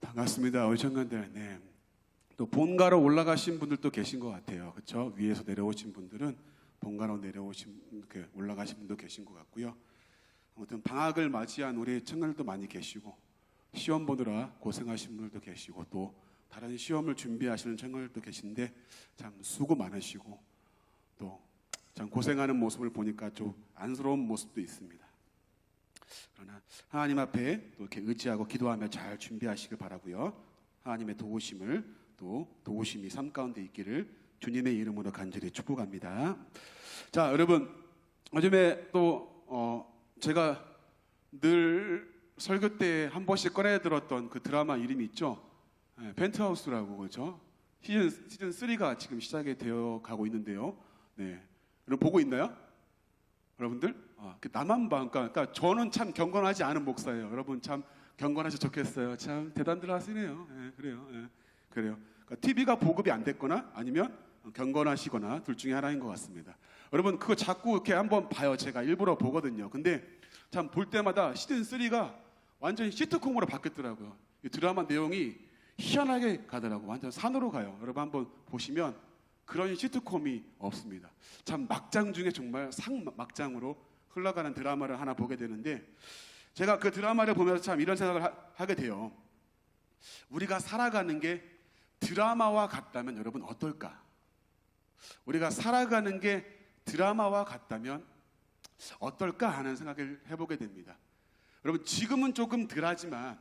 반갑습니다. 우리 청년들. 네. 또 본가로 올라가신 분들도 계신 것 같아요. 그렇죠? 위에서 내려오신 분들은 본가로 내려오신 올라가신 분도 계신 것 같고요. 아무튼 방학을 맞이한 우리 청년들도 많이 계시고 시험 보느라 고생하신 분들도 계시고 또 다른 시험을 준비하시는 청년들도 계신데 참 수고 많으시고 또 참 고생하는 모습을 보니까 좀 안쓰러운 모습도 있습니다. 그러나 하나님 앞에 또 이렇게 의지하고 기도하며 잘 준비하시길 바라고요. 하나님의 도우심이 삶 가운데 있기를 주님의 이름으로 간절히 축복합니다. 자, 여러분, 요즘에 또 제가 늘 설교 때 한 번씩 꺼내 들었던 그 드라마 이름이 있죠. 펜트하우스라고. 그렇죠? 시즌 3가 지금 시작이 되어 가고 있는데요. 네, 여러분 보고 있나요? 여러분들? 나만 봐. 그러니까 저는 참 경건하지 않은 목사예요. 여러분 참 경건하셔 좋겠어요. 참 대단들 하시네요. 네, 그래요. 네, 그래요. 그러니까 TV가 보급이 안 됐거나 아니면 경건하시거나 둘 중에 하나인 것 같습니다. 여러분 그거 자꾸 이렇게 한번 봐요. 제가 일부러 보거든요. 근데 참 볼 때마다 시즌 3가 완전히 시트콤으로 바뀌었더라고요. 이 드라마 내용이 희한하게 가더라고요. 완전 산으로 가요. 여러분 한번 보시면 그런 시트콤이 없습니다. 참 막장 중에 정말 상막장으로 흘러가는 드라마를 하나 보게 되는데 제가 그 드라마를 보면서 참 이런 생각을 하게 돼요. 우리가 살아가는 게 드라마와 같다면 여러분 어떨까? 우리가 살아가는 게 드라마와 같다면 어떨까 하는 생각을 해보게 됩니다. 여러분 지금은 조금 덜하지만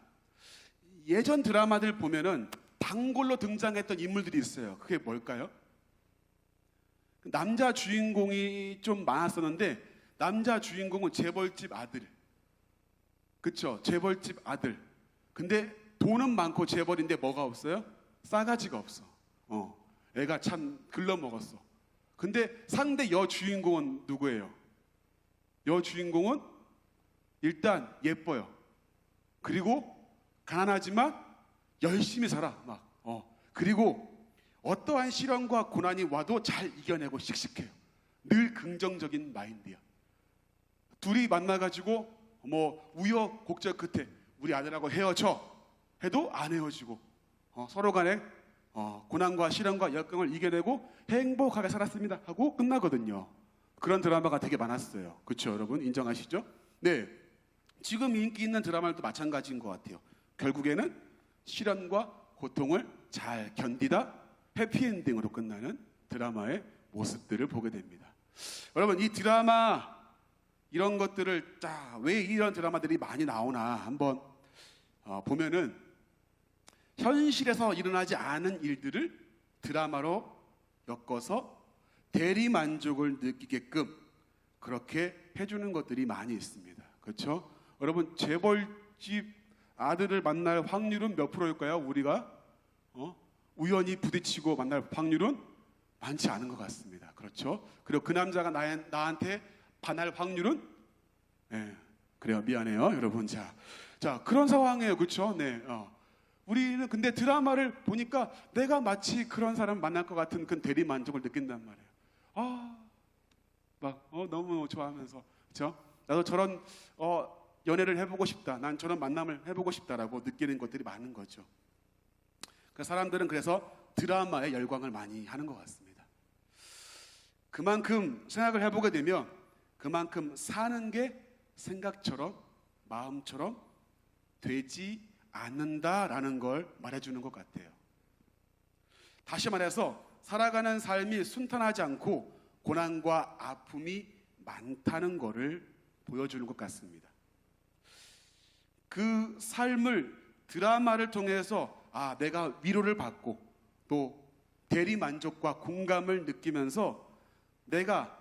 예전 드라마들 보면은 단골로 등장했던 인물들이 있어요. 그게 뭘까요? 남자 주인공이 좀 많았었는데 남자 주인공은 재벌집 아들. 그쵸? 재벌집 아들. 근데 돈은 많고 재벌인데 뭐가 없어요? 싸가지가 없어. 애가 참 글러먹었어. 근데 상대 여주인공은 누구예요? 여주인공은 일단 예뻐요. 그리고 가난하지만 열심히 살아. 그리고 어떠한 시련과 고난이 와도 잘 이겨내고 씩씩해요. 늘 긍정적인 마인드야. 둘이 만나가지고 우여곡절 끝에 우리 아들하고 헤어져 해도 안 헤어지고 서로 간에 고난과 시련과 역경을 이겨내고 행복하게 살았습니다 하고 끝나거든요. 그런 드라마가 되게 많았어요. 그렇죠, 여러분? 인정하시죠? 네, 지금 인기 있는 드라마도 마찬가지인 것 같아요. 결국에는 시련과 고통을 잘 견디다 해피엔딩으로 끝나는 드라마의 모습들을 보게 됩니다. 여러분 이 드라마 이런 것들을 왜 이런 드라마들이 많이 나오나 한번 보면은 현실에서 일어나지 않은 일들을 드라마로 엮어서 대리만족을 느끼게끔 그렇게 해주는 것들이 많이 있습니다. 그렇죠? 여러분 재벌집 아들을 만날 확률은 몇 프로일까요? 우리가 우연히 부딪히고 만날 확률은 많지 않은 것 같습니다. 그렇죠? 그리고 그 남자가 나한테 반할 확률은 그래요. 미안해요, 여러분. 자 그런 상황이에요. 그렇죠? 네. 우리는 근데 드라마를 보니까 내가 마치 그런 사람 만날 것 같은 그 대리 만족을 느낀단 말이에요. 너무 좋아하면서, 그렇죠? 나도 저런 연애를 해보고 싶다. 난 저런 만남을 해보고 싶다라고 느끼는 것들이 많은 거죠. 그 사람들은 그래서 드라마에 열광을 많이 하는 것 같습니다. 그만큼 생각을 해보게 되면 그만큼 사는 게 생각처럼 마음처럼 되지 않는다라는 걸 말해주는 것 같아요. 다시 말해서 살아가는 삶이 순탄하지 않고 고난과 아픔이 많다는 것을 보여주는 것 같습니다. 그 삶을 드라마를 통해서 내가 위로를 받고 또 대리만족과 공감을 느끼면서 내가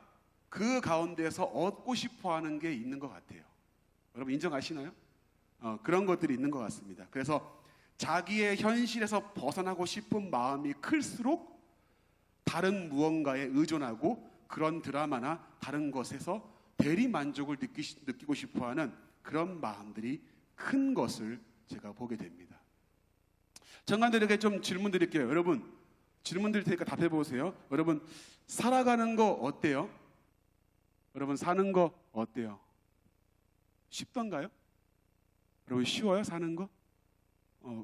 그 가운데서 얻고 싶어하는 게 있는 것 같아요. 여러분 인정하시나요? 그런 것들이 있는 것 같습니다. 그래서 자기의 현실에서 벗어나고 싶은 마음이 클수록 다른 무언가에 의존하고 그런 드라마나 다른 것에서 대리만족을 느끼고 싶어하는 그런 마음들이 큰 것을 제가 보게 됩니다. 청년들에게 좀 질문 드릴게요. 여러분 질문 드릴 테니까 답해 보세요. 여러분 살아가는 거 어때요? 여러분 사는 거 어때요? 쉽던가요? 여러분 쉬워요? 사는 거?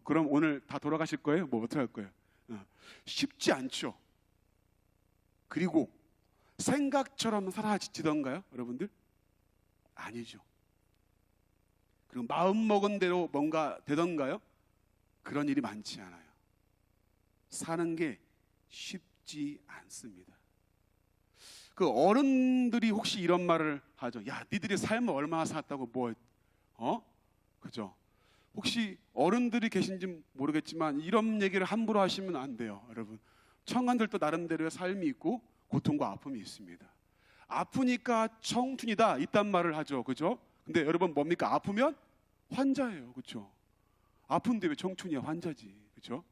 그럼 오늘 다 돌아가실 거예요? 뭐 어떻게 할 거예요? 쉽지 않죠. 그리고 생각처럼 사라지던가요, 여러분들? 아니죠. 그리고 마음 먹은 대로 뭔가 되던가요? 그런 일이 많지 않아요. 사는 게 쉽지 않습니다. 그 어른들이 혹시 이런 말을 하죠. 야, 니들이 삶을 얼마나 살았다고 그죠? 혹시 어른들이 계신지 모르겠지만 이런 얘기를 함부로 하시면 안 돼요, 여러분. 청년들도 나름대로의 삶이 있고 고통과 아픔이 있습니다. 아프니까 청춘이다 이딴 말을 하죠, 그죠? 근데 여러분 뭡니까? 아프면 환자예요, 그죠? 아픈데 왜 청춘이야? 환자지, 그죠?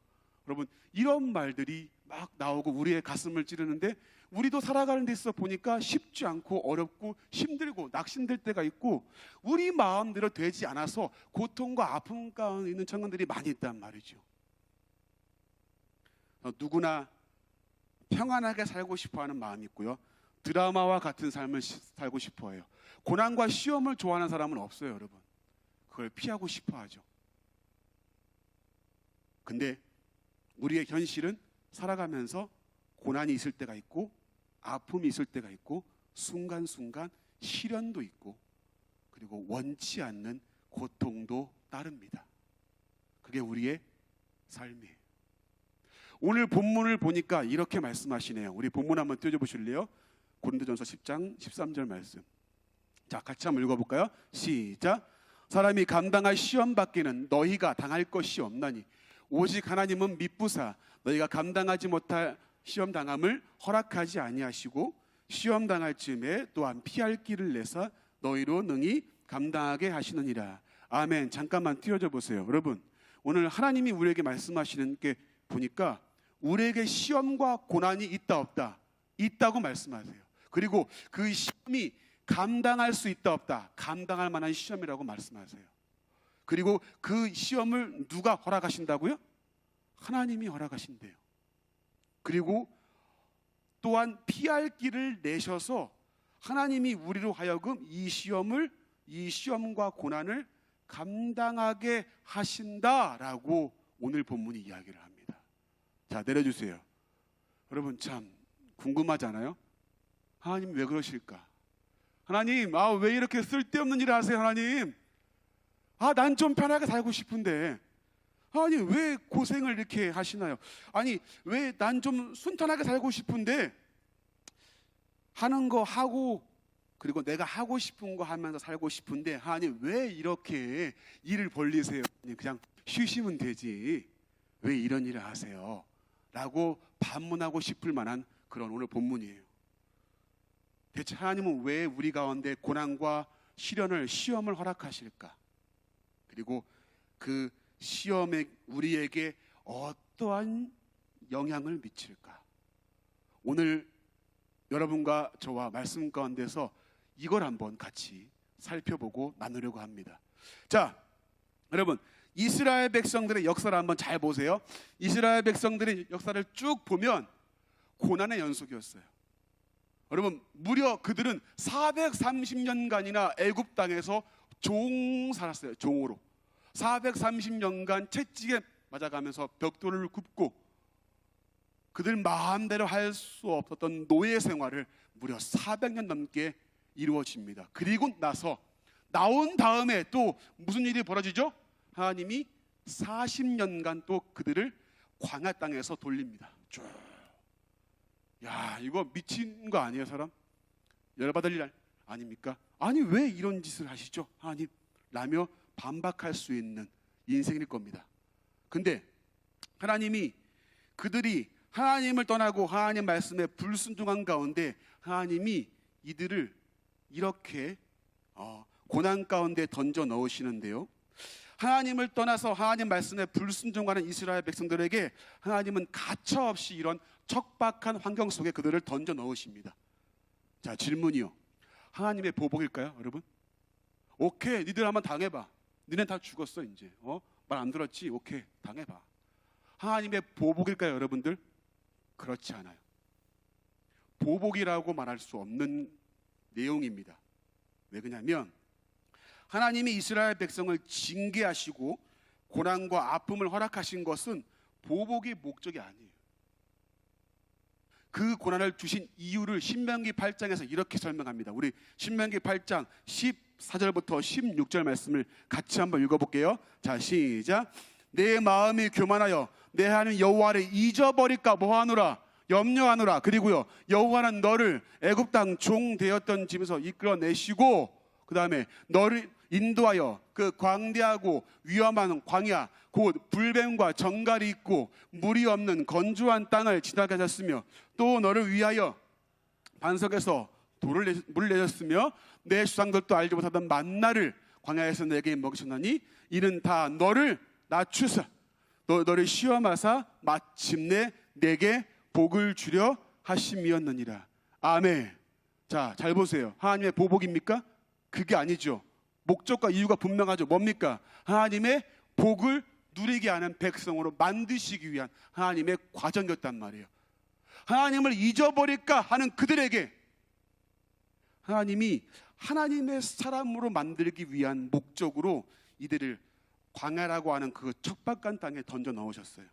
여러분 이런 말들이 막 나오고 우리의 가슴을 찌르는데 우리도 살아가는 데 있어 보니까 쉽지 않고 어렵고 힘들고 낙심될 때가 있고 우리 마음대로 되지 않아서 고통과 아픔 가운데 있는 청년들이 많이 있단 말이죠. 누구나 평안하게 살고 싶어하는 마음이 있고요. 드라마와 같은 삶을 살고 싶어해요. 고난과 시험을 좋아하는 사람은 없어요, 여러분. 그걸 피하고 싶어하죠. 근데 우리의 현실은 살아가면서 고난이 있을 때가 있고 아픔이 있을 때가 있고 순간순간 시련도 있고 그리고 원치 않는 고통도 따릅니다. 그게 우리의 삶이에요. 오늘 본문을 보니까 이렇게 말씀하시네요. 우리 본문 한번 띄워줘 보실래요? 고린도전서 10장 13절 말씀. 자, 같이 한번 읽어볼까요? 시작. 사람이 감당할 시험 받기는 너희가 당할 것이 없나니 오직 하나님은 미쁘사 너희가 감당하지 못할 시험 당함을 허락하지 아니하시고 시험 당할 즈음에 또한 피할 길을 내사 너희로 능히 감당하게 하시느니라. 아멘. 잠깐만 띄워줘 보세요. 여러분 오늘 하나님이 우리에게 말씀하시는 게 보니까 우리에게 시험과 고난이 있다 없다? 있다고 말씀하세요. 그리고 그 시험이 감당할 수 있다 없다? 감당할 만한 시험이라고 말씀하세요. 그리고 그 시험을 누가 허락하신다고요? 하나님이 허락하신대요. 그리고 또한 피할 길을 내셔서 하나님이 우리로 하여금 이 시험과 고난을 감당하게 하신다라고 오늘 본문이 이야기를 합니다. 자, 내려주세요. 여러분 참 궁금하잖아요. 하나님 왜 그러실까? 하나님 왜 이렇게 쓸데없는 일을 하세요? 하나님 난 좀 편하게 살고 싶은데 아니 왜 고생을 이렇게 하시나요? 아니 왜 난 좀 순탄하게 살고 싶은데 하는 거 하고 그리고 내가 하고 싶은 거 하면서 살고 싶은데 하나님 왜 이렇게 일을 벌리세요? 그냥 쉬시면 되지 왜 이런 일을 하세요? 라고 반문하고 싶을 만한 그런 오늘 본문이에요. 대체 하나님은 왜 우리 가운데 고난과 시험을 허락하실까? 그리고 그 시험에 우리에게 어떠한 영향을 미칠까? 오늘 여러분과 저와 말씀 가운데서 이걸 한번 같이 살펴보고 나누려고 합니다. 자, 여러분 이스라엘 백성들의 역사를 한번 잘 보세요. 이스라엘 백성들의 역사를 쭉 보면 고난의 연속이었어요. 여러분 무려 그들은 430년간이나 애굽 땅에서 종 살았어요. 종으로 430년간 채찍에 맞아가면서 벽돌을 굽고 그들 마음대로 할 수 없었던 노예 생활을 무려 400년 넘게 이루어집니다. 그리고 나서 나온 다음에 또 무슨 일이 벌어지죠? 하나님이 40년간 또 그들을 광야 땅에서 돌립니다. 쭉. 야, 이거 미친 거 아니에요, 사람? 열받을 일 아닙니까? 아니 왜 이런 짓을 하시죠? 하나님 라며 반박할 수 있는 인생일 겁니다. 근데 하나님이 그들이 하나님을 떠나고 하나님 말씀에 불순종한 가운데 하나님이 이들을 이렇게 고난 가운데 던져 넣으시는데요. 하나님을 떠나서 하나님 말씀에 불순종하는 이스라엘 백성들에게 하나님은 가차없이 이런 척박한 환경 속에 그들을 던져 넣으십니다. 자, 질문이요. 하나님의 보복일까요, 여러분? 오케이, 니들 한번 당해봐. 니네 다 죽었어 이제. 말 안 들었지? 오케이, 당해봐. 하나님의 보복일까요, 여러분들? 그렇지 않아요. 보복이라고 말할 수 없는 내용입니다. 왜 그러냐면 하나님이 이스라엘 백성을 징계하시고 고난과 아픔을 허락하신 것은 보복의 목적이 아니에요. 그 고난을 주신 이유를 신명기 8장에서 이렇게 설명합니다. 우리 신명기 8장 14절부터 16절 말씀을 같이 한번 읽어볼게요. 자, 시작. 내 마음이 교만하여 내 하나님 여호와를 잊어버릴까 뭐하노라 염려하노라. 그리고요, 여호와는 너를 애굽 땅 종 되었던 집에서 이끌어내시고 그 다음에 너를 인도하여 그 광대하고 위험한 광야 곧 불뱀과 정갈이 있고 물이 없는 건조한 땅을 지나게 하셨으며 또 너를 위하여 반석에서 물을 내셨으며 내 조상들도 알지 못하던 만나를 광야에서 내게 먹이셨나니 이는 다 너를 낮추사 너를 시험하사 마침내 내게 복을 주려 하심이었느니라. 아멘. 자, 잘 보세요. 하나님의 보복입니까? 그게 아니죠. 목적과 이유가 분명하죠. 뭡니까? 하나님의 복을 누리게 하는 백성으로 만드시기 위한 하나님의 과정이었단 말이에요. 하나님을 잊어버릴까 하는 그들에게 하나님이 하나님의 사람으로 만들기 위한 목적으로 이들을 광야라고 하는 그 척박한 땅에 던져 넣으셨어요.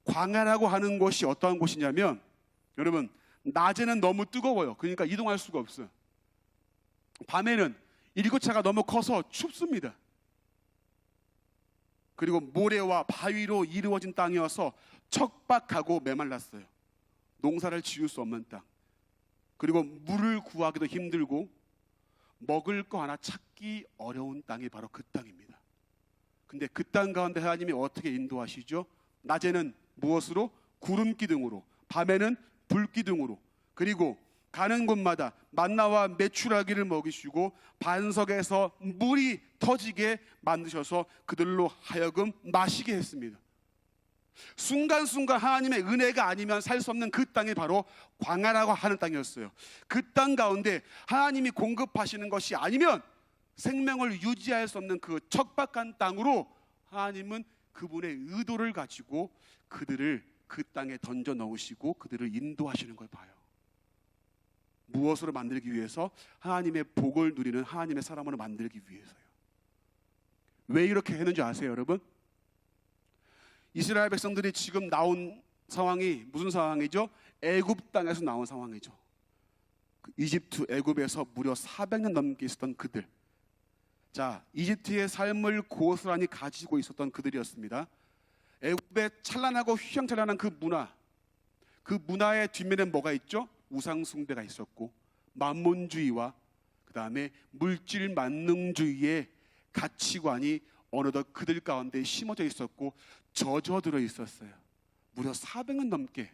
광야라고 하는 곳이 어떠한 곳이냐면, 여러분, 낮에는 너무 뜨거워요. 그러니까 이동할 수가 없어요. 밤에는 일교차가 너무 커서 춥습니다. 그리고 모래와 바위로 이루어진 땅이어서 척박하고 메말랐어요. 농사를 지을 수 없는 땅. 그리고 물을 구하기도 힘들고 먹을 거 하나 찾기 어려운 땅이 바로 그 땅입니다. 근데 그 땅 가운데 하나님이 어떻게 인도하시죠? 낮에는 무엇으로? 구름 기둥으로, 밤에는 불 기둥으로, 그리고 가는 곳마다 만나와 메추라기를 먹이시고 반석에서 물이 터지게 만드셔서 그들로 하여금 마시게 했습니다. 순간순간 하나님의 은혜가 아니면 살 수 없는 그 땅이 바로 광야라고 하는 땅이었어요. 그 땅 가운데 하나님이 공급하시는 것이 아니면 생명을 유지할 수 없는 그 척박한 땅으로 하나님은 그분의 의도를 가지고 그들을 그 땅에 던져 넣으시고 그들을 인도하시는 걸 봐요. 무엇으로 만들기 위해서? 하나님의 복을 누리는 하나님의 사람으로 만들기 위해서요. 왜 이렇게 했는지 아세요, 여러분? 이스라엘 백성들이 지금 나온 상황이 무슨 상황이죠? 애굽 땅에서 나온 상황이죠. 이집트, 애굽에서 무려 400년 넘게 있었던 그들. 자, 이집트의 삶을 고스란히 가지고 있었던 그들이었습니다. 애굽의 찬란하고 휘황찬란한 그 문화의 뒷면엔 뭐가 있죠? 우상 숭배가 있었고 만몬주의와 그 다음에 물질 만능주의의 가치관이 어느덧 그들 가운데 심어져 있었고 젖어들어 있었어요. 무려 400년 넘게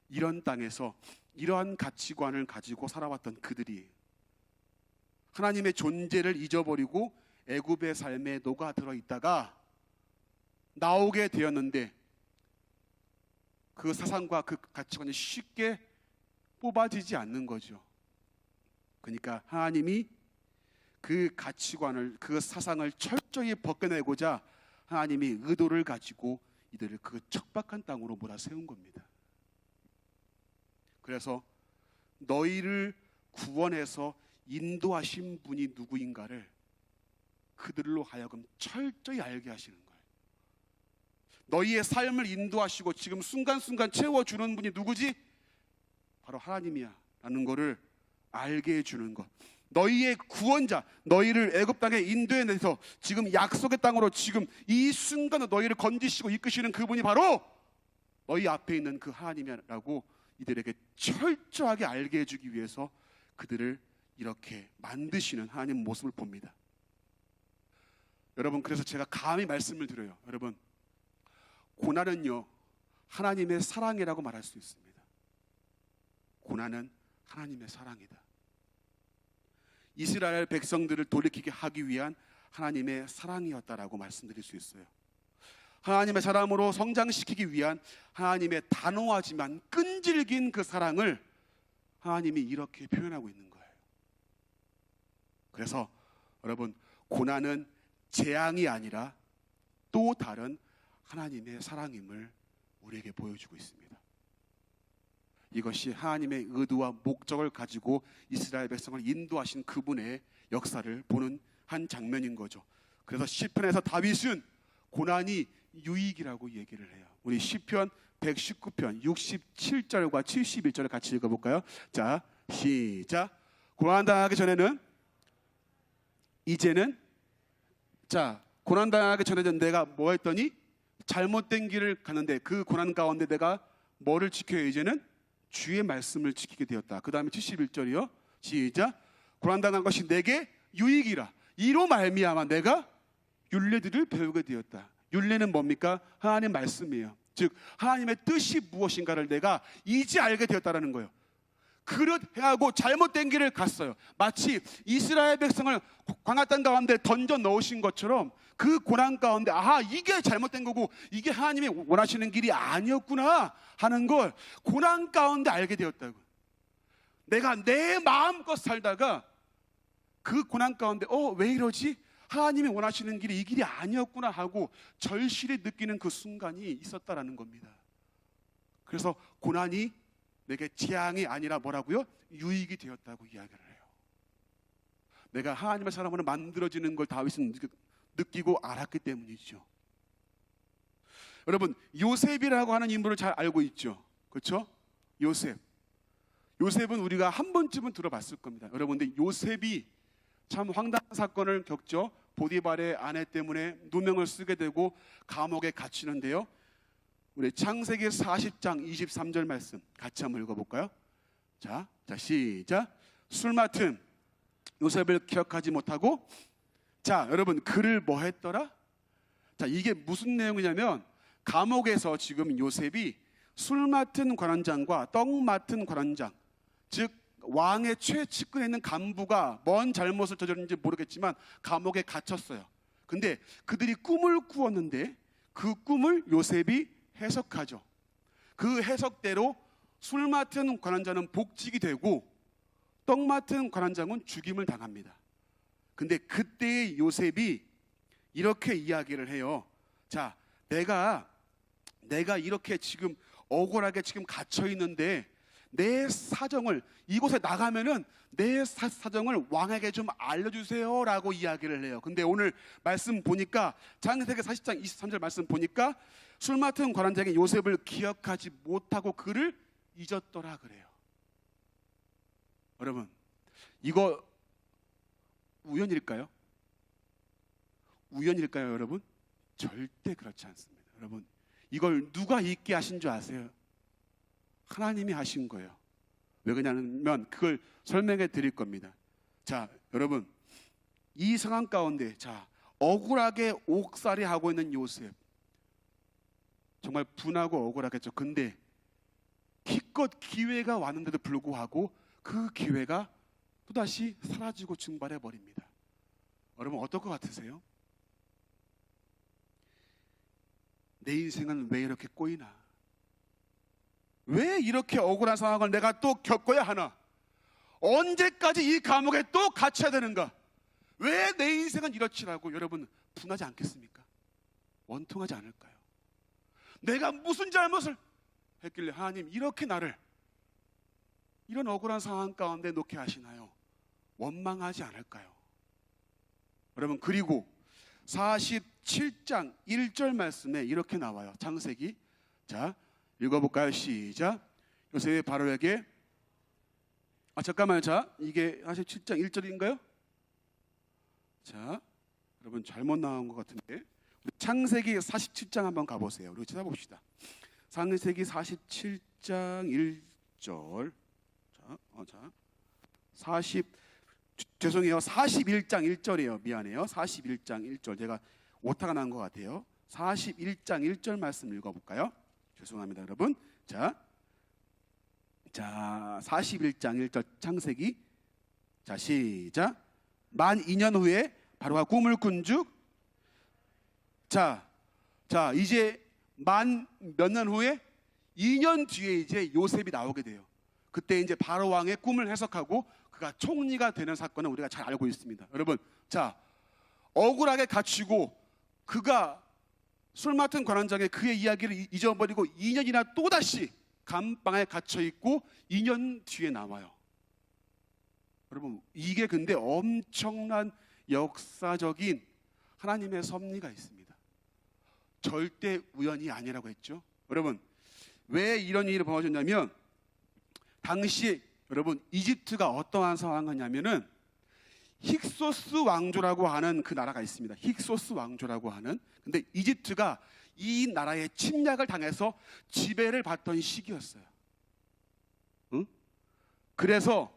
이런 땅에서 이러한 가치관을 가지고 살아왔던 그들이 하나님의 존재를 잊어버리고 애굽의 삶에 녹아들어 있다가 나오게 되었는데 그 사상과 그 가치관이 쉽게 뽑아지지 않는 거죠. 그러니까 하나님이 그 가치관을, 그 사상을 철저히 벗겨내고자 하나님이 의도를 가지고 이들을 그 척박한 땅으로 몰아세운 겁니다. 그래서 너희를 구원해서 인도하신 분이 누구인가를 그들로 하여금 철저히 알게 하시는 거예요. 너희의 삶을 인도하시고 지금 순간순간 채워주는 분이 누구지? 바로 하나님이야 라는 거를 알게 해주는 것. 너희의 구원자, 너희를 애굽 땅에 인도해내서 지금 약속의 땅으로 지금 이 순간에 너희를 건지시고 이끄시는 그분이 바로 너희 앞에 있는 그 하나님이라고 이들에게 철저하게 알게 해주기 위해서 그들을 이렇게 만드시는 하나님 모습을 봅니다. 여러분, 그래서 제가 감히 말씀을 드려요. 여러분, 고난은요 하나님의 사랑이라고 말할 수 있습니다. 고난은 하나님의 사랑이다. 이스라엘 백성들을 돌이키게 하기 위한 하나님의 사랑이었다라고 말씀드릴 수 있어요. 하나님의 사람으로 성장시키기 위한 하나님의 단호하지만 끈질긴 그 사랑을 하나님이 이렇게 표현하고 있는 거예요. 그래서 여러분, 고난은 재앙이 아니라 또 다른 하나님의 사랑임을 우리에게 보여주고 있습니다. 이것이 하나님의 의도와 목적을 가지고 이스라엘 백성을 인도하신 그분의 역사를 보는 한 장면인 거죠. 그래서 시편에서 다윗은 고난이 유익이라고 얘기를 해요. 우리 시편 119편 67절과 71절을 같이 읽어볼까요? 자, 시작. 고난당하기 전에는, 이제는, 자, 고난당하기 전에는 내가 뭐 했더니 잘못된 길을 가는데 그 고난 가운데 내가 뭐를 지켜요? 이제는 주의 말씀을 지키게 되었다. 그 다음에 71절이요. 시작. 고난당한 것이 내게 유익이라. 이로 말미암아 내가 율례들을 배우게 되었다. 율례는 뭡니까? 하나님 말씀이에요. 즉 하나님의 뜻이 무엇인가를 내가 이제 알게 되었다라는 거예요. 그릇 행하고 잘못된 길을 갔어요. 마치 이스라엘 백성을 광야 땅 가운데 던져 넣으신 것처럼 그 고난 가운데 아하, 이게 잘못된 거고 이게 하나님이 원하시는 길이 아니었구나 하는 걸 고난 가운데 알게 되었다고. 내가 내 마음껏 살다가 그 고난 가운데 왜 이러지? 하나님이 원하시는 길이 이 길이 아니었구나 하고 절실히 느끼는 그 순간이 있었다라는 겁니다. 그래서 고난이 내게 재앙이 아니라 뭐라고요? 유익이 되었다고 이야기를 해요. 내가 하나님의 사람으로 만들어지는 걸 다윗은 느끼고 알았기 때문이죠. 여러분, 요셉이라고 하는 인물을 잘 알고 있죠. 그렇죠? 요셉은 우리가 한 번쯤은 들어봤을 겁니다. 여러분, 근데 요셉이 참 황당한 사건을 겪죠. 보디발의 아내 때문에 누명을 쓰게 되고 감옥에 갇히는데요. 우리 창세기 40장 23절 말씀 같이 한번 읽어볼까요? 자, 시작. 술 맡은 요셉을 기억하지 못하고, 자, 여러분, 그를 뭐 했더라? 자, 이게 무슨 내용이냐면 감옥에서 지금 요셉이 술 맡은 관원장과 떡 맡은 관원장, 즉 왕의 최측근에 있는 간부가 뭔 잘못을 저질렀는지 모르겠지만 감옥에 갇혔어요. 근데 그들이 꿈을 꾸었는데 그 꿈을 요셉이 해석하죠. 그 해석대로 술 맡은 관원장은 복직이 되고 떡 맡은 관원장은 죽임을 당합니다. 근데 그때의 요셉이 이렇게 이야기를 해요. 자, 내가 이렇게 지금 억울하게 지금 갇혀 있는데 내 사정을, 이곳에 나가면은 내 사정을 왕에게 좀 알려주세요라고 이야기를 해요. 근데 오늘 말씀 보니까 창세기 40장 23절 말씀 보니까 술 맡은 관원장이 요셉을 기억하지 못하고 그를 잊었더라 그래요. 여러분, 이거 우연일까요? 우연일까요, 여러분? 절대 그렇지 않습니다. 여러분, 이걸 누가 잊게 하신 줄 아세요? 하나님이 하신 거예요. 왜 그러냐면 그걸 설명해 드릴 겁니다. 자, 여러분, 이 상황 가운데 자, 억울하게 옥살이 하고 있는 요셉, 정말 분하고 억울하겠죠. 근데 기껏 기회가 왔는데도 불구하고 그 기회가 또다시 사라지고 증발해 버립니다. 여러분, 어떨 것 같으세요? 내 인생은 왜 이렇게 꼬이나? 왜 이렇게 억울한 상황을 내가 또 겪어야 하나? 언제까지 이 감옥에 또 갇혀야 되는가? 왜 내 인생은 이렇지라고 여러분 분하지 않겠습니까? 원통하지 않을까요? 내가 무슨 잘못을 했길래 하나님 이렇게 나를 이런 억울한 상황 가운데 놓게 하시나요? 원망하지 않을까요? 여러분, 그리고 47장 1절 말씀에 이렇게 나와요. 창세기. 자, 읽어볼까요? 시작. 요셉이 바로에게, 잠깐만요. 자, 이게 47장 1절인가요? 자, 여러분 잘못 나온 것 같은데 창세기 47장 한번 가보세요. 우리 찾아봅시다. 창세기 47장 1절. 죄송해요. 41장 1절이에요. 미안해요. 41장 1절. 제가 오타가 난 것 같아요. 41장 1절 말씀 읽어볼까요? 죄송합니다, 여러분. 자, 41장 1절 창세기. 자, 시작. 만 2년 후에 바로가 꿈을 꾼즉, 자, 이제 만 몇 년 후에 2년 뒤에 이제 요셉이 나오게 돼요. 그때 이제 바로 왕의 꿈을 해석하고 그가 총리가 되는 사건은 우리가 잘 알고 있습니다. 여러분, 자, 억울하게 갇히고 그가 술 맡은 관원장의 그의 이야기를 잊어버리고 2년이나 또다시 감방에 갇혀 있고 2년 뒤에 나와요. 여러분, 이게 근데 엄청난 역사적인 하나님의 섭리가 있습니다. 절대 우연이 아니라고 했죠. 여러분, 왜 이런 일이 벌어졌냐면 당시 여러분 이집트가 어떠한 상황이냐면은 힉소스 왕조라고 하는 그 나라가 있습니다. 힉소스 왕조라고 하는. 근데 이집트가 이 나라의 침략을 당해서 지배를 받던 시기였어요. 응? 그래서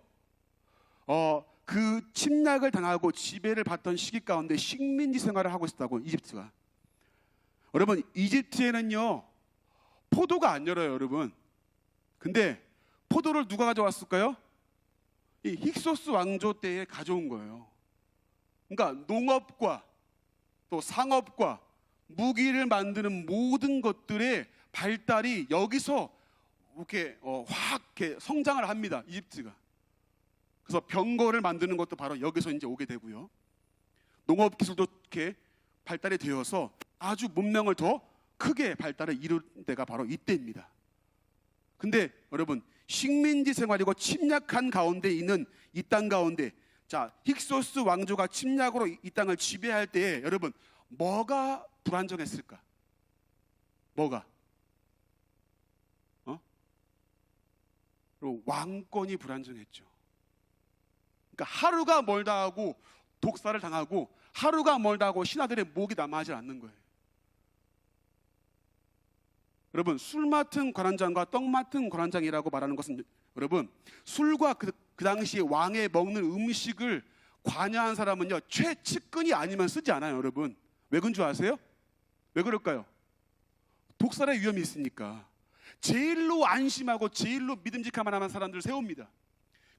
그 침략을 당하고 지배를 받던 시기 가운데 식민지 생활을 하고 있었다고 이집트가. 여러분 이집트에는요 포도가 안 열어요, 여러분. 근데 포도를 누가 가져왔을까요? 이 힉소스 왕조 때에 가져온 거예요. 그러니까 농업과 또 상업과 무기를 만드는 모든 것들의 발달이 여기서 이렇게 확 이렇게 성장을 합니다, 이집트가. 그래서 병거를 만드는 것도 바로 여기서 이제 오게 되고요. 농업 기술도 이렇게 발달이 되어서 아주 문명을 더 크게 발달을 이룰 때가 바로 이때입니다. 근데 여러분 식민지 생활이고 침략한 가운데 있는 이 땅 가운데 자 힉소스 왕조가 침략으로 이 땅을 지배할 때에 여러분 뭐가 불안정했을까? 뭐가? 왕권이 불안정했죠. 그러니까 하루가 멀다 하고 독사를 당하고 하루가 멀다 하고 신하들의 목이 남아하지 않는 거예요. 여러분 술 맡은 관원장과 떡 맡은 관원장이라고 말하는 것은 여러분 술과 그 당시에 왕의 먹는 음식을 관여한 사람은요 최측근이 아니면 쓰지 않아요. 여러분 왜 그런 줄 아세요? 왜 그럴까요? 독살의 위험이 있으니까 제일로 안심하고 제일로 믿음직함을 하는 사람들을 세웁니다.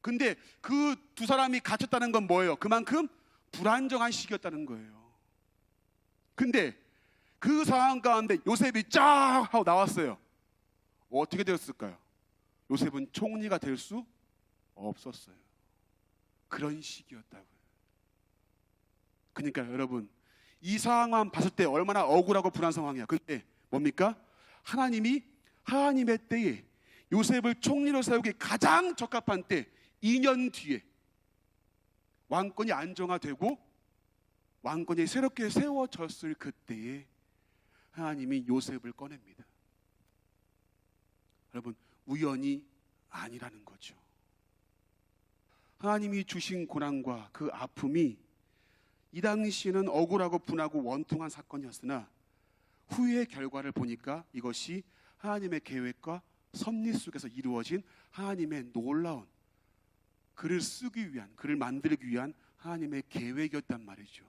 근데 그 두 사람이 갇혔다는 건 뭐예요? 그만큼 불안정한 시기였다는 거예요. 근데 그 상황 가운데 요셉이 쫙 하고 나왔어요. 어떻게 되었을까요? 요셉은 총리가 될 수 없었어요. 그런 시기였다고요. 그러니까 여러분 이 상황만 봤을 때 얼마나 억울하고 불안 상황이야. 근데 뭡니까? 하나님이 하나님의 때에 요셉을 총리로 세우기 가장 적합한 때 2년 뒤에 왕권이 안정화되고 왕권이 새롭게 세워졌을 그때에 하나님이 요셉을 꺼냅니다. 여러분 우연이 아니라는 거죠. 하나님이 주신 고난과 그 아픔이 이 당시에는 억울하고 분하고 원통한 사건이었으나 후의 결과를 보니까 이것이 하나님의 계획과 섭리 속에서 이루어진 하나님의 놀라운 그를 쓰기 위한, 그를 만들기 위한 하나님의 계획이었단 말이죠.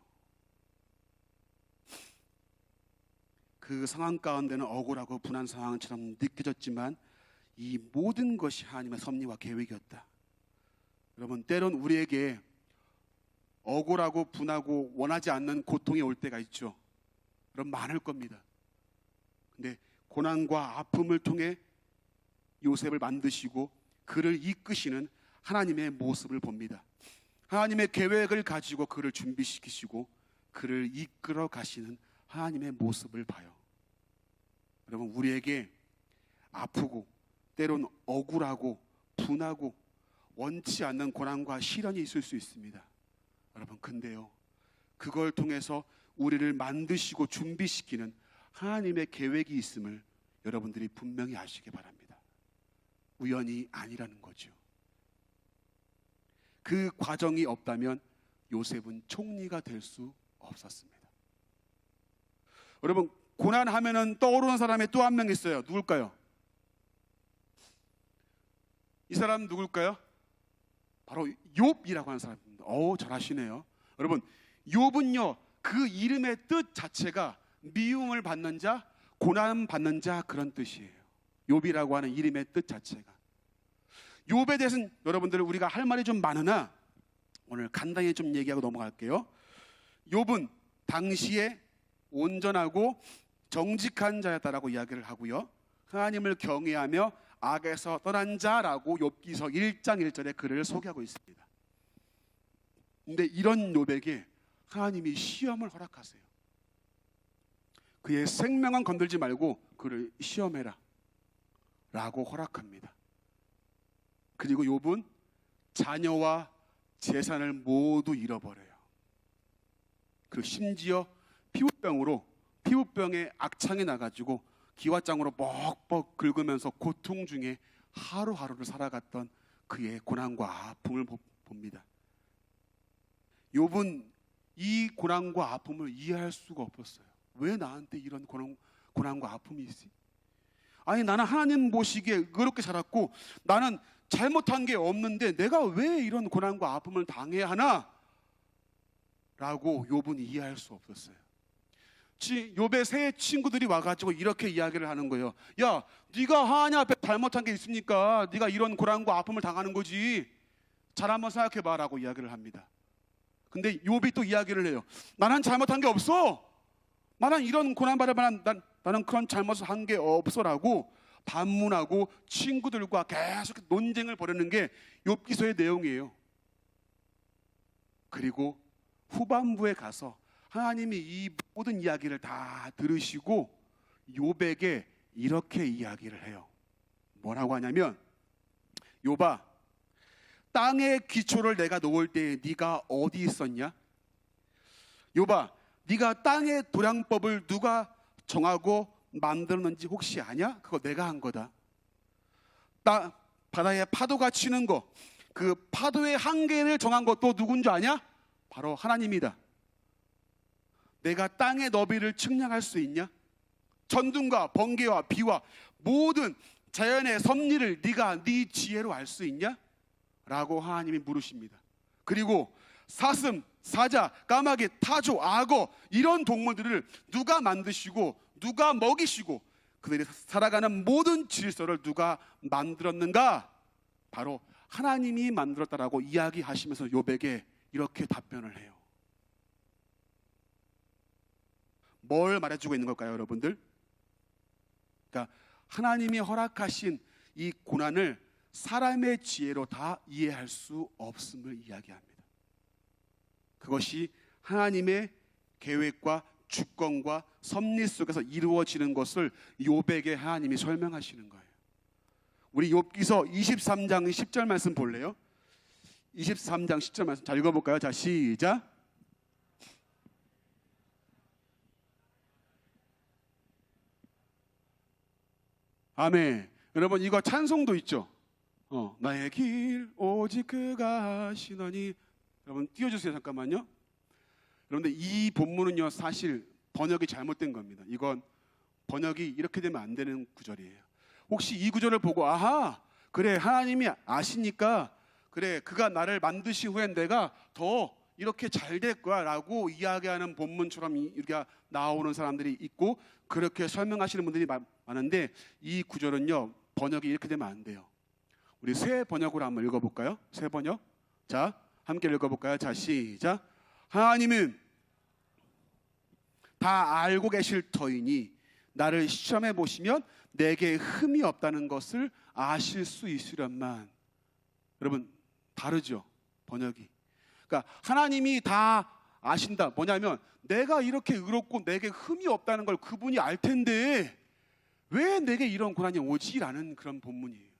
그 상황 가운데는 억울하고 분한 상황처럼 느껴졌지만 이 모든 것이 하나님의 섭리와 계획이었다. 여러분 때론 우리에게 억울하고 분하고 원하지 않는 고통이 올 때가 있죠. 그럼 많을 겁니다. 근데 고난과 아픔을 통해 요셉을 만드시고 그를 이끄시는 하나님의 모습을 봅니다. 하나님의 계획을 가지고 그를 준비시키시고 그를 이끌어 가시는 하나님의 모습을 봐요. 여러분 우리에게 아프고 때론 억울하고 분하고 원치 않는 고난과 시련이 있을 수 있습니다. 여러분 근데요 그걸 통해서 우리를 만드시고 준비시키는 하나님의 계획이 있음을 여러분들이 분명히 아시기 바랍니다. 우연이 아니라는 거죠. 그 과정이 없다면 요셉은 총리가 될 수 없었습니다. 여러분 고난하면은 떠오르는 사람이 또 한 명 있어요. 누굴까요? 이 사람 누굴까요? 바로 욥이라고 하는 사람입니다. 잘 아시네요. 여러분 욥은요 그 이름의 뜻 자체가 미움을 받는 자, 고난 받는 자 그런 뜻이에요. 욥이라고 하는 이름의 뜻 자체가. 욥에 대해서는 여러분들 우리가 할 말이 좀 많으나 오늘 간단히 좀 얘기하고 넘어갈게요. 욥은 당시에 온전하고 정직한 자였다라고 이야기를 하고요. 하나님을 경외하며 악에서 떠난 자라고 욥기서 1장 1절에 그를 소개하고 있습니다. 근데 이런 욥에게 하나님이 시험을 허락하세요. 그의 생명은 건들지 말고 그를 시험해라 라고 허락합니다. 그리고 욥은 자녀와 재산을 모두 잃어버려요. 그리고 심지어 피부병에 악창이 나가지고 기와장으로 뻑뻑 긁으면서 고통 중에 하루하루를 살아갔던 그의 고난과 아픔을 봅니다. 욥은 이 고난과 아픔을 이해할 수가 없었어요. 왜 나한테 이런 고난과 아픔이 있지? 아니, 나는 하나님 보시기에 의롭게 자랐고 나는 잘못한 게 없는데 내가 왜 이런 고난과 아픔을 당해야 하나? 라고 욥은 이해할 수 없었어요. 욥의 세 친구들이 와가지고 이렇게 이야기를 하는 거예요. 야, 네가 하나님 앞에 잘못한 게 있으니까 네가 이런 고난과 아픔을 당하는 거지. 잘 한번 생각해봐 라고 이야기를 합니다. 근데 욥이 또 이야기를 해요. 나는 잘못한 게 없어. 나는 이런 고난받을 만한 나는 그런 잘못을 한 게 없어 라고 반문하고 친구들과 계속 논쟁을 벌이는 게 욥기서의 내용이에요. 그리고 후반부에 가서 하나님이 이 모든 이야기를 다 들으시고 욥에게 이렇게 이야기를 해요. 뭐라고 하냐면, 욥아, 땅의 기초를 내가 놓을 때에 네가 어디 있었냐? 욥아, 네가 땅의 도량법을 누가 정하고 만들었는지 혹시 아냐? 그거 내가 한 거다. 바다에 파도가 치는 거, 그 파도의 한계를 정한 것도 누군 줄 아냐? 바로 하나님이다. 내가 땅의 너비를 측량할 수 있냐? 천둥과 번개와 비와 모든 자연의 섭리를 네가 네 지혜로 알 수 있냐? 라고 하나님이 물으십니다. 그리고 사슴, 사자, 까마귀, 타조, 악어 이런 동물들을 누가 만드시고 누가 먹이시고 그들이 살아가는 모든 질서를 누가 만들었는가? 바로 하나님이 만들었다라고 이야기하시면서 욥에게 이렇게 답변을 해요. 뭘 말해주고 있는 걸까요, 여러분들? 그러니까 하나님이 허락하신 이 고난을 사람의 지혜로 다 이해할 수 없음을 이야기합니다. 그것이 하나님의 계획과 주권과 섭리 속에서 이루어지는 것을 욥에게 하나님이 설명하시는 거예요. 우리 욥기서 23장 10절 말씀 볼래요? 23장 10절 말씀 잘 읽어볼까요? 자, 시작. 아멘. 여러분, 이거 찬송도 있죠? 나의 길 오직 그가 하시나니. 여러분 띄워주세요. 잠깐만요. 여러분들, 이 본문은요 사실 번역이 잘못된 겁니다. 이건 번역이 이렇게 되면 안 되는 구절이에요. 혹시 이 구절을 보고 아하, 그래, 하나님이 아시니까 그래, 그가 나를 만드신 후엔 내가 더 이렇게 잘 될 거야 라고 이야기하는 본문처럼 이렇게 나오는 사람들이 있고 그렇게 설명하시는 분들이 많은데, 이 구절은요 번역이 이렇게 되면 안 돼요. 우리 새 번역으로 한번 읽어볼까요? 새 번역. 자, 함께 읽어볼까요? 자, 시작. 하나님은 다 알고 계실 터이니 나를 시험해 보시면 내게 흠이 없다는 것을 아실 수 있으련만. 여러분, 다르죠? 번역이. 그러니까 하나님이 다 아신다. 뭐냐면 내가 이렇게 의롭고 내게 흠이 없다는 걸 그분이 알 텐데 왜 내게 이런 고난이 오지? 라는 그런 본문이에요.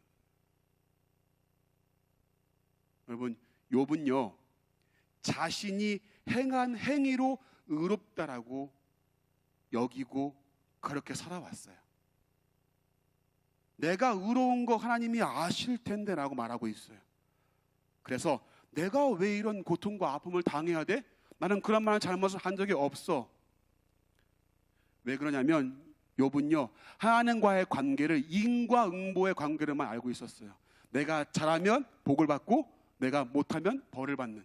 여러분, 욥은요 자신이 행한 행위로 의롭다라고 여기고 그렇게 살아왔어요. 내가 의로운 거 하나님이 아실 텐데 라고 말하고 있어요. 그래서 내가 왜 이런 고통과 아픔을 당해야 돼? 나는 그런 말은 잘못을 한 적이 없어. 왜 그러냐면 욥은요 하나님과의 관계를 인과응보의 관계로만 알고 있었어요. 내가 잘하면 복을 받고 내가 못하면 벌을 받는.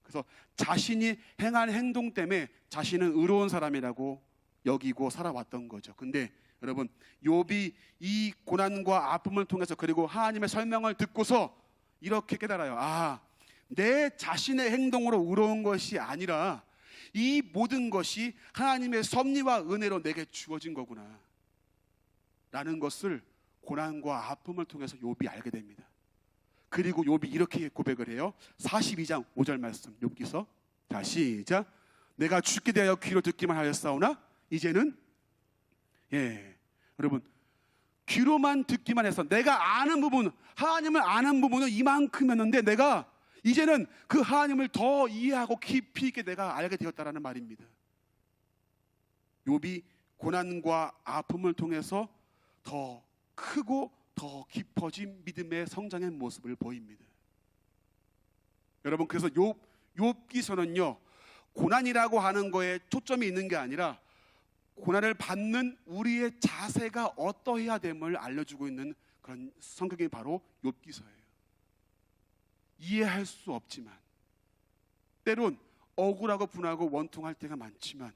그래서 자신이 행한 행동 때문에 자신은 의로운 사람이라고 여기고 살아왔던 거죠. 근데 여러분, 욥이 이 고난과 아픔을 통해서 그리고 하나님의 설명을 듣고서 이렇게 깨달아요. 아, 내 자신의 행동으로 의로운 것이 아니라 이 모든 것이 하나님의 섭리와 은혜로 내게 주어진 거구나 라는 것을 고난과 아픔을 통해서 욥이 알게 됩니다. 그리고 욥이 이렇게 고백을 해요. 42장 5절 말씀, 욥기서. 자, 시작. 내가 죽게 대하여 귀로 듣기만 하였사오나 이제는, 여러분, 귀로만 듣기만 해서 내가 아는 부분, 하나님을 아는 부분은 이만큼이었는데 내가 이제는 그 하나님을 더 이해하고 깊이 있게 내가 알게 되었다라는 말입니다. 욥이 고난과 아픔을 통해서 더 크고 더 깊어진 믿음의 성장의 모습을 보입니다. 여러분, 그래서 욥기서는요, 고난이라고 하는 거에 초점이 있는 게 아니라 고난을 받는 우리의 자세가 어떠해야 됨을 알려주고 있는 그런 성경이 바로 욥기서예요. 이해할 수 없지만, 때론 억울하고 분하고 원통할 때가 많지만,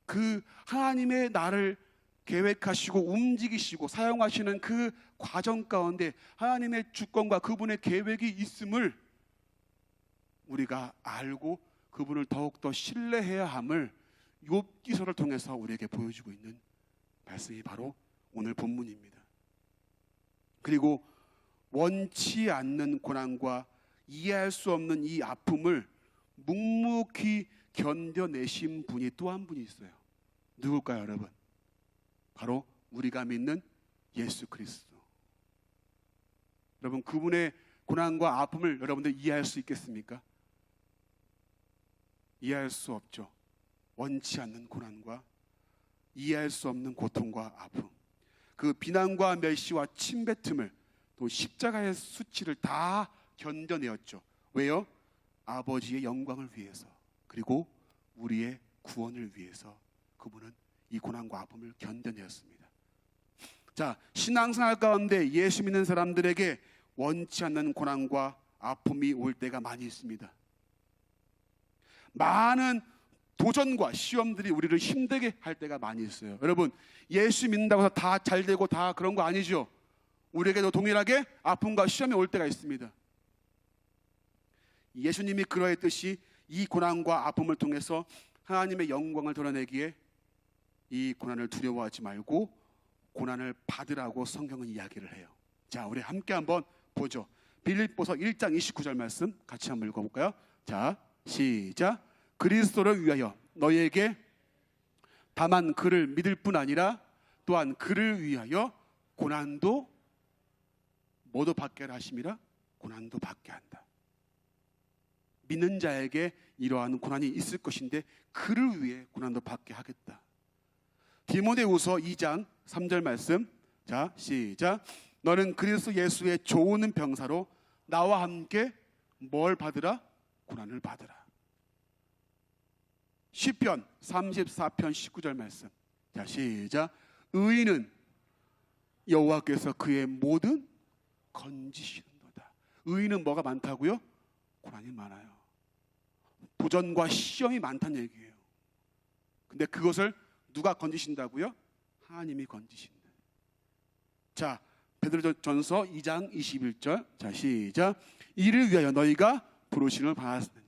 그 하나님의 나를 계획하시고 움직이시고 사용하시는 그 과정 가운데 하나님의 주권과 그분의 계획이 있음을 우리가 알고 그분을 더욱더 신뢰해야 함을 욥기서를 통해서 우리에게 보여주고 있는 말씀이 바로 오늘 본문입니다. 그리고 원치 않는 고난과 이해할 수 없는 이 아픔을 묵묵히 견뎌내신 분이 또 한 분이 있어요. 누굴까요, 여러분? 바로 우리가 믿는 예수 그리스도. 여러분, 그분의 고난과 아픔을 여러분들 이해할 수 있겠습니까? 이해할 수 없죠. 원치 않는 고난과 이해할 수 없는 고통과 아픔, 그 비난과 멸시와 침뱉음을, 또 십자가의 수치를 다 견뎌내었죠. 왜요? 아버지의 영광을 위해서, 그리고 우리의 구원을 위해서 그분은 이 고난과 아픔을 견뎌내었습니다. 자, 신앙생활 가운데 예수 믿는 사람들에게 원치 않는 고난과 아픔이 올 때가 많이 있습니다. 많은 도전과 시험들이 우리를 힘들게 할 때가 많이 있어요. 여러분, 예수 믿는다고 해서 다 잘 되고 다 그런 거 아니죠. 우리에게도 동일하게 아픔과 시험이 올 때가 있습니다. 예수님이 그러했듯이 이 고난과 아픔을 통해서 하나님의 영광을 드러내기에 이 고난을 두려워하지 말고 고난을 받으라고 성경은 이야기를 해요. 자, 우리 함께 한번 보죠. 빌립보서 1장 29절 말씀 같이 한번 읽어볼까요? 자, 시작. 그리스도를 위하여 너희에게 다만 그를 믿을 뿐 아니라 또한 그를 위하여 고난도 뭐도 받게 하심이라? 고난도 받게 한다. 믿는 자에게 이러한 고난이 있을 것인데 그를 위해 고난도 받게 하겠다. 디모데후서 2장 3절 말씀. 자, 시작. 너는 그리스도 예수의 좋은 병사로 나와 함께 뭘 받으라? 고난을 받으라. 시편 34편 19절 말씀. 자, 시작. 의인은 여호와께서 그의 모든 건지시는도다. 의인은 뭐가 많다고요? 고난이 많아요. 도전과 시험이 많다는 얘기예요. 근데 그것을 누가 건지신다고요? 하나님이 건지신다. 자, 베드로전서 2장 21절. 자, 시작. 이를 위하여 너희가 부르심을 받았으니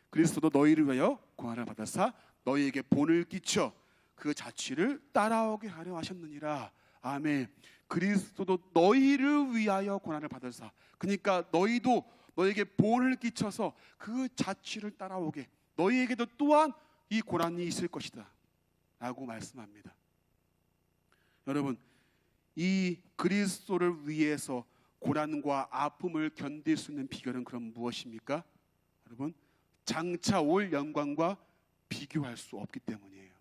그리스도도 너희를 위하여 고난을 받아사 너희에게 본을 끼쳐 그 자취를 따라오게 하려 하셨느니라. 아멘. 그리스도도 너희를 위하여 고난을 받아사, 그러니까 너희도 너에게 본을 끼쳐서 그 자취를 따라오게, 너희에게도 또한 이 고난이 있을 것이다 라고 말씀합니다. 여러분, 이 그리스도를 위해서 고난과 아픔을 견딜 수 있는 비결은 그럼 무엇입니까? 여러분, 장차 올 영광과 비교할 수 없기 때문이에요.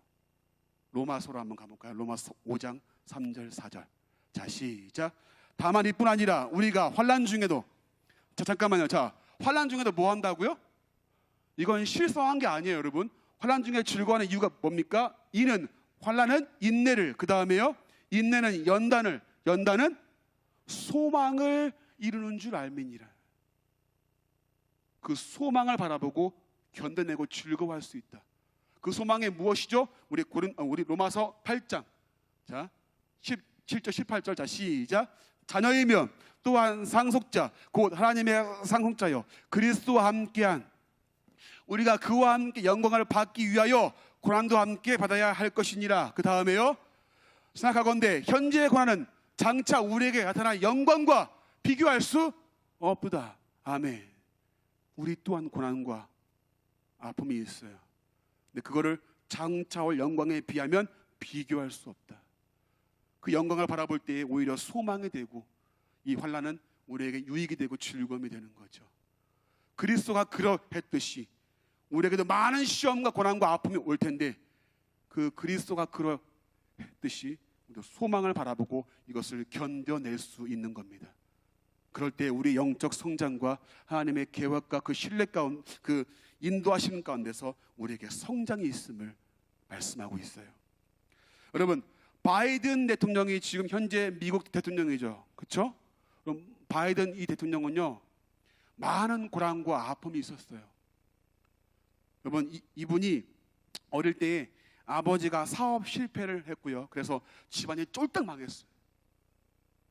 로마서로 한번 가볼까요? 로마서 5장 3절 4절. 자, 시작. 다만 이뿐 아니라 우리가 환난 중에도, 자, 잠깐만요. 자, 환난 중에도 뭐 한다고요? 이건 실성한 게 아니에요, 여러분. 환난 중에 즐거워하는 이유가 뭡니까? 이는, 환난은 인내를, 그 다음에요, 인내는 연단을, 연단은 소망을 이루는 줄 알미니라. 그 소망을 바라보고 견뎌내고 즐거워할 수 있다. 그 소망이 무엇이죠? 우리 로마서 8장, 자, 17절 18절. 자, 시작. 자녀이면 또한 상속자 곧 하나님의 상속자여 그리스도와 함께한 우리가 그와 함께 영광을 받기 위하여 고난도 함께 받아야 할 것이니라. 그 다음에요, 생각하건대 현재의 고난은 장차 우리에게 나타날 영광과 비교할 수 없다. 아멘. 우리 또한 고난과 아픔이 있어요. 근데 그거를 장차 올 영광에 비하면 비교할 수 없다. 그 영광을 바라볼 때에 오히려 소망이 되고 이 환난은 우리에게 유익이 되고 즐거움이 되는 거죠. 그리스도가 그러했듯이 우리에게도 많은 시험과 고난과 아픔이 올 텐데 그 그리스도가 그러했듯이 우리도 소망을 바라보고 이것을 견뎌낼 수 있는 겁니다. 그럴 때 우리 영적 성장과 하나님의 계획과 그 신뢰 가운데 그 인도하시는 가운데서 우리에게 성장이 있음을 말씀하고 있어요. 여러분, 바이든 대통령이 지금 현재 미국 대통령이죠. 그렇죠? 그럼 바이든 이 대통령은요 많은 고난과 아픔이 있었어요. 여러분, 이분이 어릴 때에 아버지가 사업 실패를 했고요. 그래서 집안이 쫄딱 망했어요.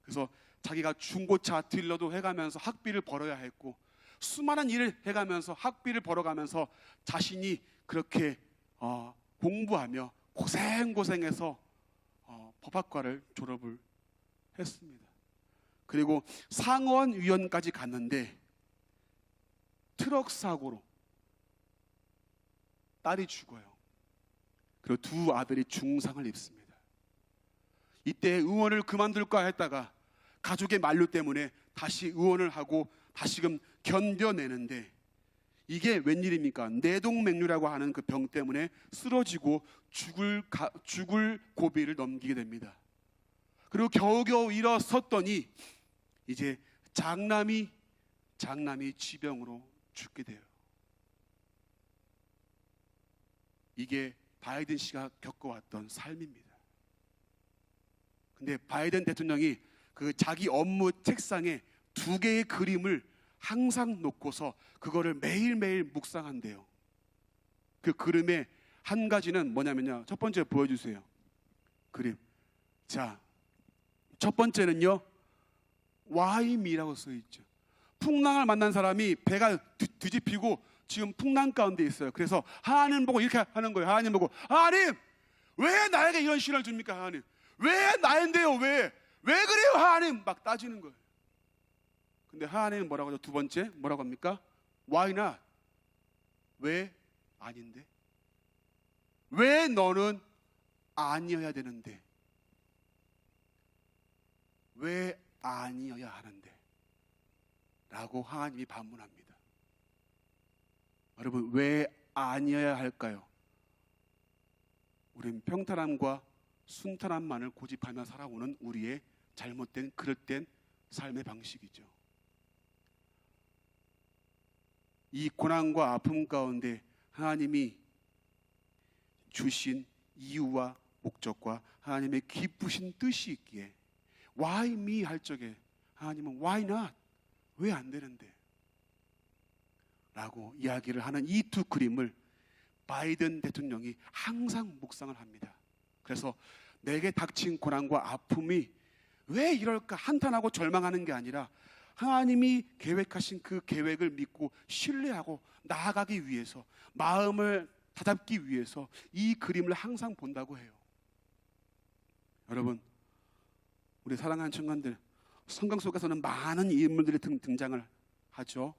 그래서 자기가 중고차 딜러도 해가면서 학비를 벌어야 했고 수많은 일을 해가면서 학비를 벌어가면서 자신이 그렇게 공부하며 고생해서 법학과를 졸업을 했습니다. 그리고 상원의원까지 갔는데 트럭 사고로 딸이 죽어요. 그리고 두 아들이 중상을 입습니다. 이때 의원을 그만둘까 했다가 가족의 만류 때문에 다시 의원을 하고 다시금 견뎌내는데 이게 웬일입니까? 뇌동맥류라고 하는 그 병 때문에 쓰러지고 죽을 고비를 넘기게 됩니다. 그리고 겨우겨우 일어섰더니 이제 장남이 지병으로 죽게 돼요. 이게 바이든 씨가 겪어왔던 삶입니다. 근데 바이든 대통령이 그 자기 업무 책상에 2개의 그림을 항상 놓고서 그거를 매일매일 묵상한대요. 그 그림의 한 가지는 뭐냐면요. 첫 번째 보여주세요. 그림. 자, 첫 번째는요. Why me라고 써 있죠. 풍랑을 만난 사람이 배가 뒤집히고 지금 풍랑 가운데 있어요. 그래서 하나님 보고 이렇게 하는 거예요. 하나님 보고, 하나님 왜 나에게 이런 시련을 줍니까? 하나님 왜 나인데요? 왜 그래요? 하나님 막 따지는 거예요. 근데 하나님은 뭐라고 하죠? 두 번째 뭐라고 합니까? Why not? 왜 아닌데? 왜 너는 아니어야 되는데? 왜 아니어야 하는데? 라고 하나님이 반문합니다. 여러분, 왜 아니어야 할까요? 우린 평탄함과 순탄함만을 고집하며 살아오는 우리의 잘못된 그릇된 삶의 방식이죠. 이 고난과 아픔 가운데 하나님이 주신 이유와 목적과 하나님의 기쁘신 뜻이 있기에 Why me 할 적에 하나님은 Why not? 왜 안 되는데? 라고 이야기를 하는 이 두 그림을 바이든 대통령이 항상 묵상을 합니다. 그래서 내게 닥친 고난과 아픔이 왜 이럴까 한탄하고 절망하는 게 아니라 하나님이 계획하신 그 계획을 믿고 신뢰하고 나아가기 위해서 마음을 다잡기 위해서 이 그림을 항상 본다고 해요. 여러분, 우리 사랑하는 청년들, 성경 속에서는 많은 인물들이 등장을 하죠.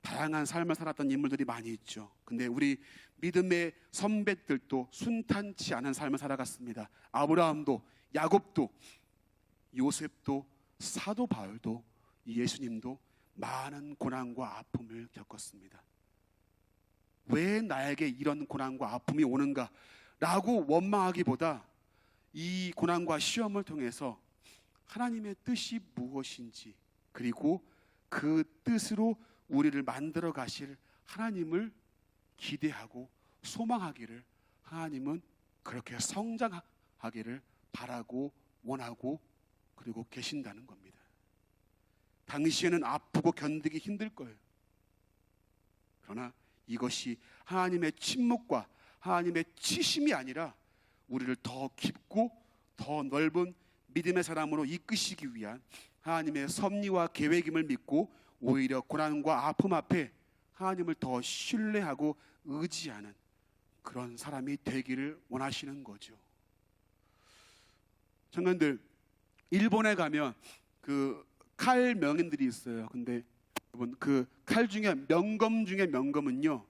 다양한 삶을 살았던 인물들이 많이 있죠. 근데 우리 믿음의 선배들도 순탄치 않은 삶을 살아갔습니다. 아브라함도, 야곱도, 요셉도, 사도 바울도, 예수님도 많은 고난과 아픔을 겪었습니다. 왜 나에게 이런 고난과 아픔이 오는가? 라고 원망하기보다 이 고난과 시험을 통해서 하나님의 뜻이 무엇인지, 그리고 그 뜻으로 우리를 만들어 가실 하나님을 기대하고 소망하기를, 하나님은 그렇게 성장하기를 바라고 원하고 그리고 계신다는 겁니다. 당시에는 아프고 견디기 힘들 거예요. 그러나 이것이 하나님의 침묵과 하나님의 치심이 아니라 우리를 더 깊고 더 넓은 믿음의 사람으로 이끄시기 위한 하나님의 섭리와 계획임을 믿고 오히려 고난과 아픔 앞에 하나님을 더 신뢰하고 의지하는 그런 사람이 되기를 원하시는 거죠. 청년들, 일본에 가면 그 칼 명인들이 있어요. 근데 여러분, 그 칼 중에 명검 중에 명검은요,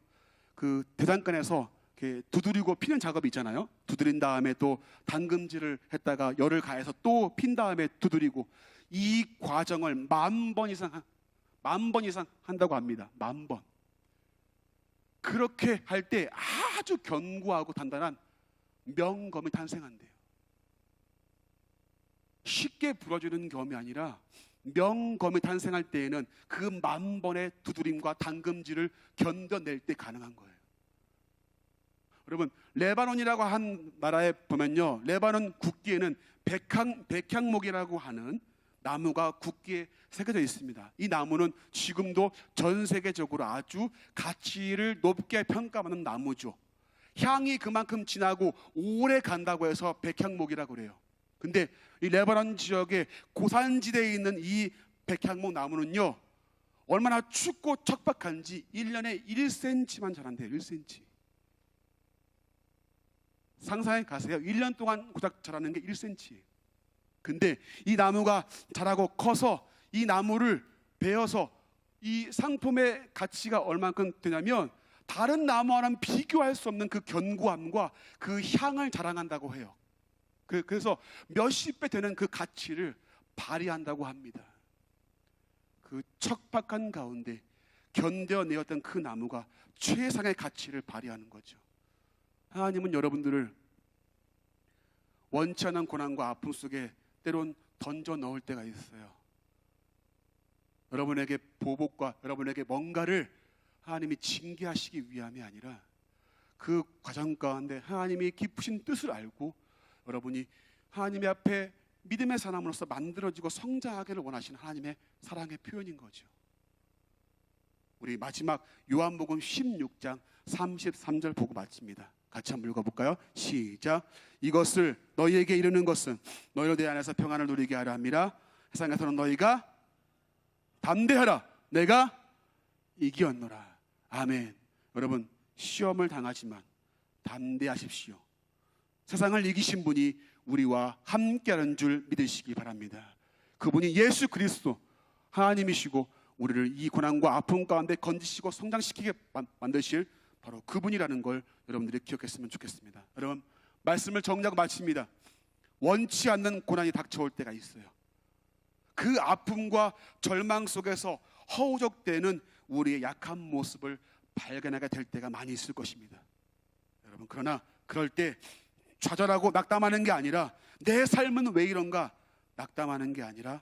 그 대장간에서 이렇게 두드리고 피는 작업이 있잖아요. 두드린 다음에 또 담금질을 했다가 열을 가해서 또 핀 다음에 두드리고, 이 과정을 10,000번 이상 10,000번 이상 한다고 합니다. 10,000번. 그렇게 할 때 아주 견고하고 단단한 명검이 탄생한대요. 쉽게 부러지는 검이 아니라 명검이 탄생할 때에는 그 10,000번의 두드림과 당금질을 견뎌낼 때 가능한 거예요. 여러분, 레바논이라고 한 나라에 보면요, 레바논 국기에는 백향목이라고 하는 나무가 국기에 새겨져 있습니다. 이 나무는 지금도 전 세계적으로 아주 가치를 높게 평가받는 나무죠. 향이 그만큼 진하고 오래 간다고 해서 백향목이라고 그래요. 근데 이 레바논 지역의 고산지대에 있는 이 백향목 나무는요, 얼마나 춥고 척박한지 1년에 1cm만 자란대요. 1cm. 상상해 가세요. 1년 동안 고작 자라는 게 1cm예요. 근데 이 나무가 자라고 커서 이 나무를 베어서 이 상품의 가치가 얼만큼 되냐면 다른 나무와는 비교할 수 없는 그 견고함과 그 향을 자랑한다고 해요. 그래서 몇십 배 되는 그 가치를 발휘한다고 합니다. 그 척박한 가운데 견뎌내었던 그 나무가 최상의 가치를 발휘하는 거죠. 하나님은 여러분들을 원치 않은 고난과 아픔 속에 때론 던져 넣을 때가 있어요. 여러분에게 보복과 여러분에게 뭔가를 하나님이 징계하시기 위함이 아니라 그 과정 가운데 하나님이 깊으신 뜻을 알고 여러분이 하나님의 앞에 믿음의 사람으로서 만들어지고 성장하기를 원하시는 하나님의 사랑의 표현인 거죠. 우리 마지막 요한복음 16장 33절 보고 마칩니다. 같이 한번 읽어볼까요? 시작. 이것을 너희에게 이르는 것은 너희로 내 안에서 평안을 누리게 하려 함이라. 세상에서는 너희가 담대하라. 내가 이기었노라. 아멘. 여러분, 시험을 당하지만 담대하십시오. 세상을 이기신 분이 우리와 함께하는 줄 믿으시기 바랍니다. 그분이 예수 그리스도 하나님이시고 우리를 이 고난과 아픔 가운데 건지시고 성장시키게 만드실 바로 그분이라는 걸 여러분들이 기억했으면 좋겠습니다. 여러분, 말씀을 정리하고 마칩니다. 원치 않는 고난이 닥쳐올 때가 있어요. 그 아픔과 절망 속에서 허우적대는 우리의 약한 모습을 발견하게 될 때가 많이 있을 것입니다. 여러분, 그러나 그럴 때 좌절하고 낙담하는 게 아니라 내 삶은 왜 이런가 낙담하는 게 아니라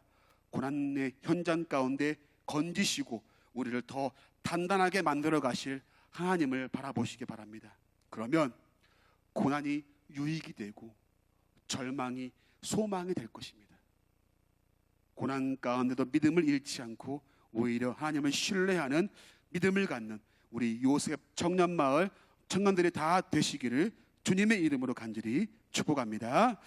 고난의 현장 가운데 건지시고 우리를 더 단단하게 만들어 가실 하나님을 바라보시기 바랍니다. 그러면 고난이 유익이 되고 절망이 소망이 될 것입니다. 고난 가운데도 믿음을 잃지 않고 오히려 하나님을 신뢰하는 믿음을 갖는 우리 요셉 청년마을 청년들이 다 되시기를 주님의 이름으로 간절히 축복합니다.